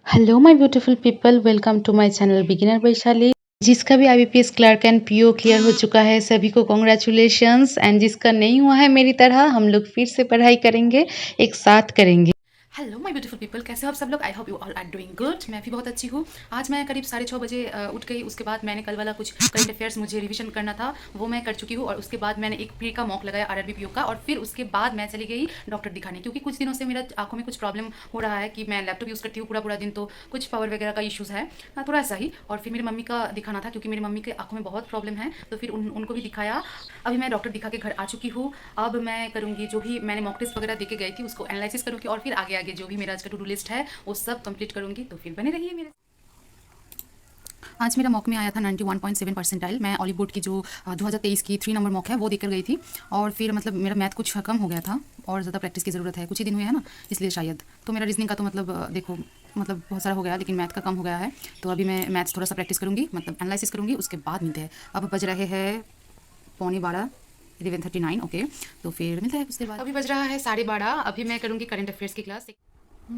Hello my beautiful people, welcome to my channel beginner Vaishali. जिसका भी IBPS clerk and PO clear हो चुका है सभी को कॉन्ग्रेचुलेशंस, एंड जिसका नहीं हुआ है मेरी तरह, हम लोग फिर से पढ़ाई करेंगे, एक साथ करेंगे। हेलो माय ब्यूटीफुल पीपल, कैसे हो आप सब लोग। I hope you all are doing good. मैं भी बहुत अच्छी हूँ। आज मैं करीब 6:30 बजे उठ गई। उसके बाद मैंने कल वाला कुछ करंट अफेयर्स मुझे रिवीजन करना था, वो मैं कर चुकी हूँ। और उसके बाद मैंने एक प्री का मॉक लगाया आरआरबी पीओ का, और फिर उसके बाद मैं चली गई डॉक्टर दिखाने, क्योंकि कुछ दिनों से मेरा आंखों में कुछ प्रॉब्लम हो रहा है कि मैं लैपटॉप यूज़ करती हूँ पूरा पूरा दिन, तो कुछ पावर वगैरह का इशूज़ है, थोड़ा सा ही। और फिर मेरी मम्मी का दिखाना था, क्योंकि मेरी मम्मी के आंखों में बहुत प्रॉब्लम है, तो फिर उनको भी दिखाया। अभी मैं डॉक्टर दिखा के घर आ चुकी हूँ। अब मैं करूँगी जो भी मैंने मॉक टेस्ट वगैरह दे के गई थी उसको एनालिसिस करूँगी, और फिर आगे आगे जो भी मेरा आज का टू डू लिस्ट है वो सब कंप्लीट करूँगी। तो फिर बने रहिए मेरे। आज मेरा मॉक में आया था 91.7 परसेंटाइल। मैं ऑलिव बोर्ड की जो 2023 की 3 नंबर मॉक है वो देकर गई थी। और फिर मतलब मेरा मैथ कुछ कम हो गया था, और ज़्यादा प्रैक्टिस की ज़रूरत है, कुछ ही दिन हुए हैं ना, इसलिए शायद। तो मेरा रीजनिंग का तो मतलब देखो मतलब बहुत सारा हो गया, लेकिन मैथ का कम हो गया है। तो अभी मैं मैथ्स थोड़ा सा प्रैक्टिस करूँगी, मतलब एनालिसिस करूँगी, उसके बाद मिलते हैं। अब बज रहे हैं 11:15, 11:39। ओके, तो फिर मिलता है उसके बाद। अभी बज रहा है 12:30। अभी मैं करूँगी करंट अफेयर्स की क्लास।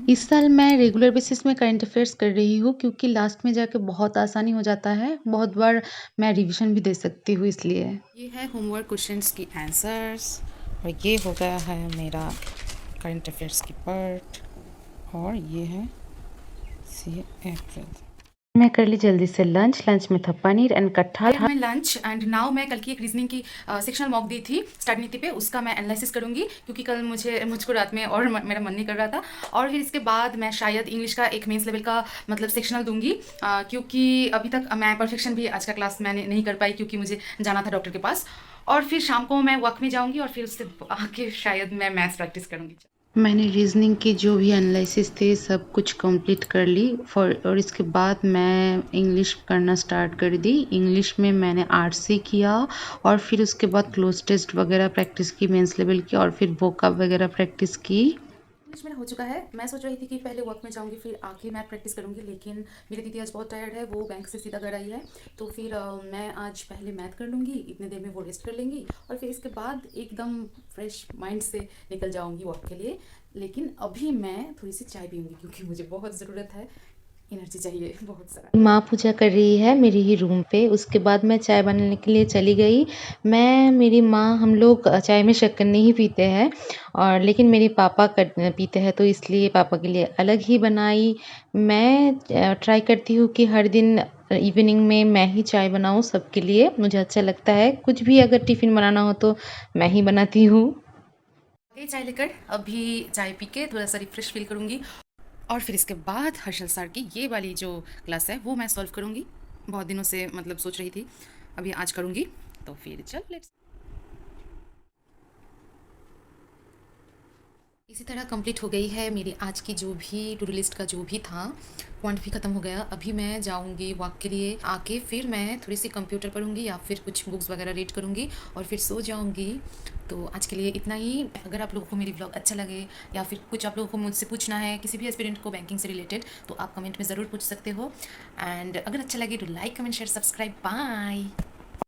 इस साल मैं रेगुलर बेसिस में करंट अफेयर्स कर रही हूँ, क्योंकि लास्ट में जाके बहुत आसानी हो जाता है, बहुत बार मैं रिवीजन भी दे सकती हूँ इसलिए। ये है होमवर्क क्वेश्चंस की आंसर्स, और ये हो गया है मेरा करंट अफेयर्स की पार्ट, और ये है सी अप्रैल। मैं कर ली जल्दी से लंच। लंच में था पनीर एंड कटहल। मैं लंच एंड नाउ मैं कल की एक रीजनिंग की सेक्शनल मॉक दी थी स्टार्ट नीति पे, उसका मैं एनालिसिस करूंगी, क्योंकि कल मुझको रात में और मेरा मन नहीं कर रहा था। और फिर इसके बाद मैं शायद इंग्लिश का एक मेंस लेवल का मतलब सेक्शनल दूंगी, क्योंकि अभी तक मैं परफेक्शन भी आज का क्लास मैंने नहीं कर पाई, क्योंकि मुझे जाना था डॉक्टर के पास। और फिर शाम को मैं वॉक में जाऊँगी, और फिर उससे आके शायद मैं मैथ्स प्रैक्टिस करूँगी। मैंने रीजनिंग की जो भी एनालिसिस थे सब कुछ कंप्लीट कर ली और इसके बाद मैं इंग्लिश करना स्टार्ट कर दी। इंग्लिश में मैंने आर्ट्स से किया, और फिर उसके बाद क्लोज टेस्ट वगैरह प्रैक्टिस की, मेंस लेवल की, और फिर वोकैब वगैरह प्रैक्टिस की। इंग्लिश मेरा हो चुका है। मैं सोच रही थी कि पहले वर्क में जाऊंगी फिर आके मैथ प्रैक्टिस करूंगी, लेकिन मेरी दीदी आज बहुत टायर्ड है, वो बैंक से सीधा घर आई है। तो फिर मैं आज पहले मैथ कर लूँगी, इतने देर में वो रेस्ट कर लेंगी, और फिर इसके बाद एकदम फ्रेश माइंड से निकल जाऊंगी वॉक के लिए। लेकिन अभी मैं थोड़ी सी चाय पीऊँगी, क्योंकि मुझे बहुत ज़रूरत है, एनर्जी चाहिए बहुत सारा। माँ पूजा कर रही है मेरी ही रूम पे। उसके बाद मैं चाय बनाने के लिए चली गई। मैं, मेरी माँ, हम लोग चाय में शक्कर नहीं पीते हैं, और लेकिन मेरे पापा पीते हैं, तो इसलिए पापा के लिए अलग ही बनाई। मैं ट्राई करती हूँ कि हर दिन इवनिंग में मैं ही चाय बनाऊँ सबके लिए, मुझे अच्छा लगता है। कुछ भी अगर टिफ़िन बनाना हो तो मैं ही बनाती हूँ। चाय लेकर अभी चाय पी के थोड़ा सा रिफ्रेश फील करूँगी, और फिर इसके बाद हर्षल सर की ये वाली जो क्लास है वो मैं सॉल्व करूँगी। बहुत दिनों से मतलब सोच रही थी, अभी आज करूँगी। तो फिर चल लेट्स। इसी तरह कंप्लीट हो गई है मेरी आज की जो भी टू डू लिस्ट का जो भी था, पॉइंट भी ख़त्म हो गया। अभी मैं जाऊंगी वॉक के लिए, आके फिर मैं थोड़ी सी कंप्यूटर पढ़ूंगी या फिर कुछ बुक्स वगैरह रीड करूंगी, और फिर सो जाऊंगी। तो आज के लिए इतना ही। अगर आप लोगों को मेरी ब्लॉग अच्छा लगे, या फिर कुछ आप लोगों को मुझसे पूछना है किसी भी एस्पिरेंट को बैंकिंग से रिलेटेड, तो आप कमेंट में ज़रूर पूछ सकते हो। एंड अगर अच्छा लगे तो like comment share subscribe. Bye.